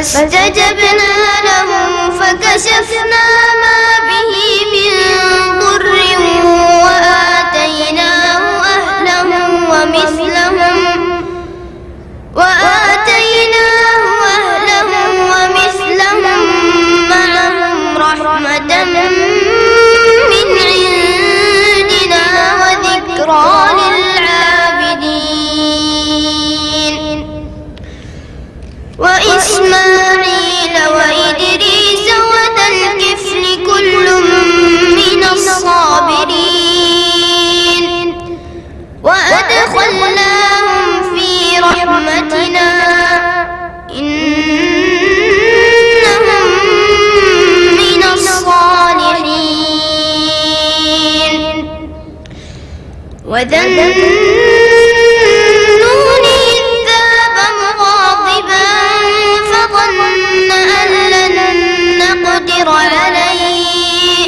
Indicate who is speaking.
Speaker 1: فاستجبنا له فكشفنا ما به من ضر وآتيناه أهله ومثلهم معهم رحمة من عندنا وذكرى للعابدين. وإسماعيل وإدريس وذا الكفل كل من الصابرين وأدخلناهم في رحمتنا إنهم من الصالحين. وذا النون إذ ذهب مغاضبا فظن أن لن نقدر عليه